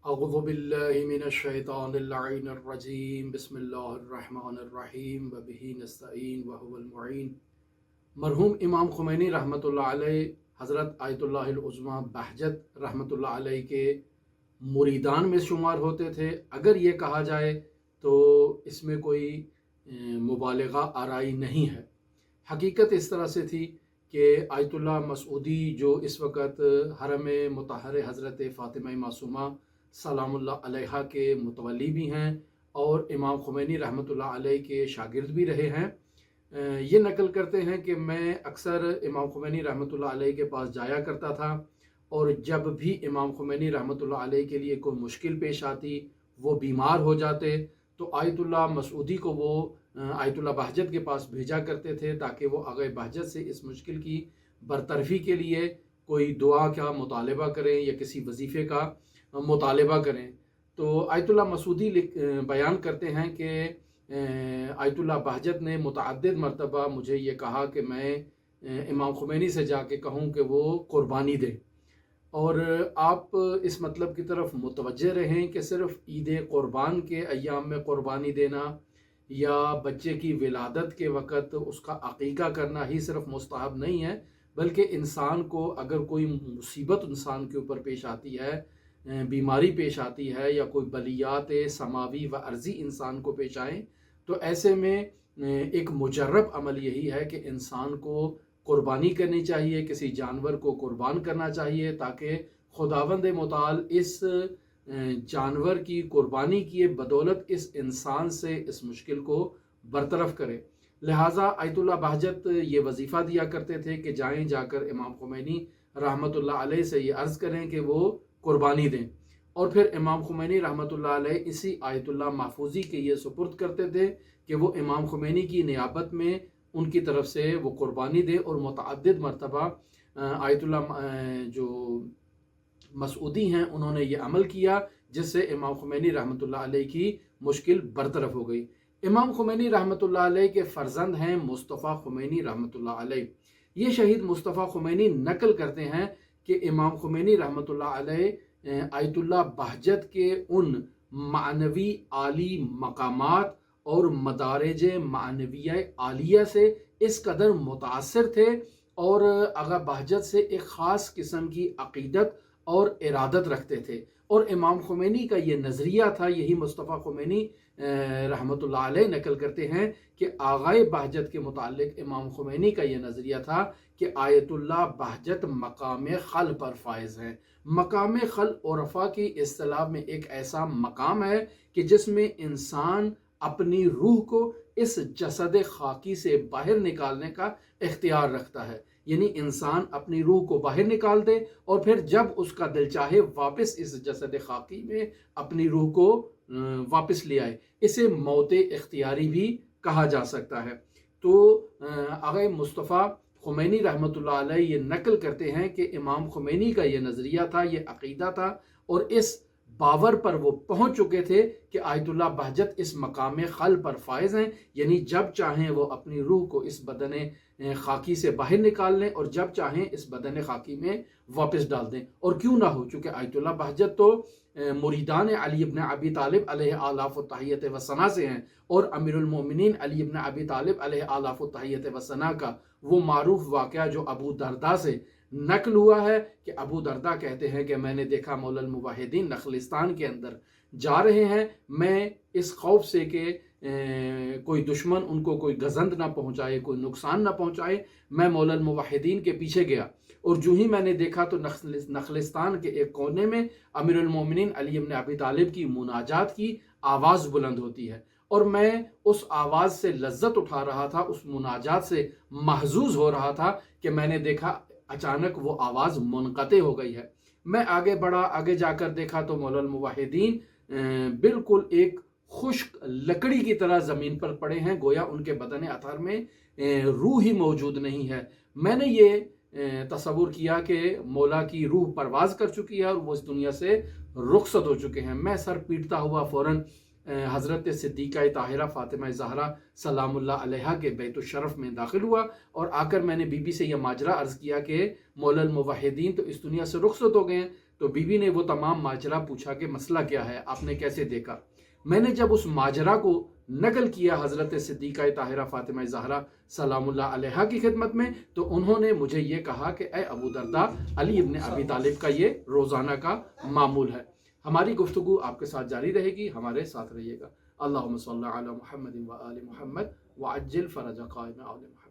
اعوذ باللہ من الشیطان اللعین الرجیم بسم اللہ الرحمن الرحیم وبہ نستعین وہو المعین۔ مرحوم امام خمینی رحمۃ اللہ علیہ حضرت آیت اللہ العظمیٰ بہجت رحمۃ اللہ علیہ کے مریدان میں شمار ہوتے تھے۔ اگر یہ کہا جائے تو اس میں کوئی مبالغہ آرائی نہیں ہے۔ حقیقت اس طرح سے تھی کہ آیت اللہ مسعودی جو اس وقت حرم مطہر حضرت فاطمہ معصومہ سلام اللہ علیہا کے متولی بھی ہیں اور امام خمینی رحمۃ اللہ علیہ کے شاگرد بھی رہے ہیں، یہ نقل کرتے ہیں کہ میں اکثر امام خمینی رحمۃ اللہ علیہ کے پاس جایا کرتا تھا، اور جب بھی امام خمینی رحمۃ اللہ علیہ کے لیے کوئی مشکل پیش آتی، وہ بیمار ہو جاتے، تو آیت اللہ مسعودی کو وہ آیت اللہ بہجت کے پاس بھیجا کرتے تھے تاکہ وہ آغا بہجت سے اس مشکل کی برطرفی کے لیے کوئی دعا کا مطالبہ کریں یا کسی وظیفے کا مطالبہ کریں۔ تو آیت اللہ مسعودی بیان کرتے ہیں کہ آیت اللہ بہجت نے متعدد مرتبہ مجھے یہ کہا کہ میں امام خمینی سے جا کے کہوں کہ وہ قربانی دے، اور آپ اس مطلب کی طرف متوجہ رہیں کہ صرف عید قربان کے ایام میں قربانی دینا یا بچے کی ولادت کے وقت اس کا عقیقہ کرنا ہی صرف مستحب نہیں ہے، بلکہ انسان کو اگر کوئی مصیبت انسان کے اوپر پیش آتی ہے، بیماری پیش آتی ہے یا کوئی بلیات سماوی و ارضی انسان کو پیش آئیں، تو ایسے میں ایک مجرب عمل یہی ہے کہ انسان کو قربانی کرنی چاہیے، کسی جانور کو قربان کرنا چاہیے تاکہ خداوند متعال اس جانور کی قربانی کی بدولت اس انسان سے اس مشکل کو برطرف کرے۔ لہٰذا آیت اللہ بہجت یہ وظیفہ دیا کرتے تھے کہ جائیں، جا کر امام خمینی رحمۃ اللہ علیہ سے یہ عرض کریں کہ وہ قربانی دیں، اور پھر امام خمینی رحمۃ اللہ علیہ اسی آیت اللہ محفوظی کے یہ سپرد کرتے تھے کہ وہ امام خمینی کی نیابت میں ان کی طرف سے وہ قربانی دے، اور متعدد مرتبہ آیت اللہ جو مسعودی ہیں انہوں نے یہ عمل کیا جس سے امام خمینی رحمۃ اللہ علیہ کی مشکل برطرف ہو گئی۔ امام خمینی رحمۃ اللہ علیہ کے فرزند ہیں مصطفیٰ خمینی رحمۃ اللہ علیہ۔ یہ شہید مصطفیٰ خمینی نقل کرتے ہیں کہ امام خمینی رحمۃ اللہ علیہ آیت اللہ بہجت کے ان معنوی عالی مقامات اور مدارج معنویہ عالیہ سے اس قدر متاثر تھے اور آغا بہجت سے ایک خاص قسم کی عقیدت اور ارادت رکھتے تھے، اور امام خمینی کا یہ نظریہ تھا، یہی مصطفیٰ خمینی رحمۃ اللہ علیہ نقل کرتے ہیں کہ آغائے بہجت کے متعلق امام خمینی کا یہ نظریہ تھا کہ آیت اللہ بہجت مقام خل پر فائز ہیں۔ مقام خل عرفا کی اصطلاح میں ایک ایسا مقام ہے کہ جس میں انسان اپنی روح کو اس جسد خاکی سے باہر نکالنے کا اختیار رکھتا ہے، یعنی انسان اپنی روح کو باہر نکال دے اور پھر جب اس کا دل چاہے واپس اس جسد خاکی میں اپنی روح کو واپس لے آئے، اسے موت اختیاری بھی کہا جا سکتا ہے۔ تو آغا مصطفیٰ خمینی رحمۃ اللہ علیہ یہ نقل کرتے ہیں کہ امام خمینی کا یہ نظریہ تھا، یہ عقیدہ تھا، اور اس باور پر وہ پہنچ چکے تھے کہ آیت اللہ بہجت اس مقام خل پر فائز ہیں، یعنی جب چاہیں وہ اپنی روح کو اس بدن خاکی سے باہر نکال لیں اور جب چاہیں اس بدن خاکی میں واپس ڈال دیں، اور کیوں نہ ہو، چونکہ آیت اللہ بہجت تو مریدان علی ابن ابی طالب علیہ آلاف التحیت و ثنا سے ہیں، اور امیر المومنین علی ابن ابی طالب علیہ آلاف التحیت و ثنا کا وہ معروف واقعہ جو ابو درداء سے نقل ہوا ہے کہ ابو درداء کہتے ہیں کہ میں نے دیکھا مولا الموحدین نخلستان کے اندر جا رہے ہیں، میں اس خوف سے کہ کوئی دشمن ان کو کوئی گزند نہ پہنچائے، کوئی نقصان نہ پہنچائے، میں مولا الموحدین کے پیچھے گیا، اور جو ہی میں نے دیکھا تو نخلستان کے ایک کونے میں امیر المومنین علی ابن ابی طالب کی مناجات کی آواز بلند ہوتی ہے، اور میں اس آواز سے لذت اٹھا رہا تھا، اس مناجات سے محظوظ ہو رہا تھا کہ میں نے دیکھا اچانک وہ آواز منقطع ہو گئی ہے۔ میں آگے بڑھا، آگے جا کر دیکھا تو مولا الموحدین بالکل ایک خشک لکڑی کی طرح زمین پر پڑے ہیں، گویا ان کے بدن اطہر میں روح ہی موجود نہیں ہے۔ میں نے یہ تصور کیا کہ مولا کی روح پرواز کر چکی ہے اور وہ اس دنیا سے رخصت ہو چکے ہیں۔ میں سر پیٹتا ہوا فوراً حضرت صدیقہ طاہرہ فاطمہ زہرا سلام اللہ علیہا کے بیت الشرف میں داخل ہوا، اور آ کر میں نے بی بی سے یہ ماجرا عرض کیا کہ مولا الموحدین تو اس دنیا سے رخصت ہو گئے ہیں۔ تو بیوی نے وہ تمام ماجرا پوچھا کہ مسئلہ کیا ہے، آپ نے کیسے دیکھا؟ میں نے جب اس ماجرا کو نقل کیا حضرت صدیقہ طاہرہ فاطمہ زہرا سلام اللہ علیہا کی خدمت میں، تو انہوں نے مجھے یہ کہا کہ اے ابو درداء، علی ابن ابی طالب کا یہ روزانہ کا معمول ہے۔ ہماری گفتگو آپ کے ساتھ جاری رہے گی، ہمارے ساتھ رہیے گا۔ اللہم صلی علی محمد و آل محمد وعجل فرج قائم آل محمد۔